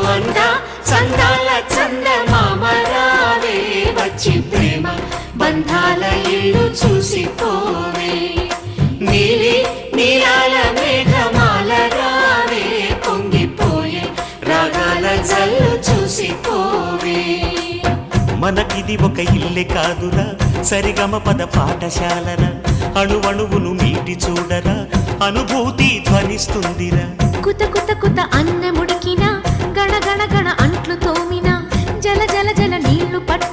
అంద చందాల చందమామరావే వచ్చి ప్రేమ బంధాల ఇల్లు చూసిపోవే నీలి నీలాల మేఘమాల రావే పొంగిపోయే రాగాల జల్లు చూసిపోవే మనకిది ఒక ఇల్లే కాదురా సరిగమ పద పాఠశాలరా అణువణువును మీటి చూడరా అనుభూతి ధ్వనిస్తుందిరా కుత కుత కుత అన్నముడికినా గణ గణ గణ అంట్లు తోమినా జల జల జల నీళ్లు పట్టు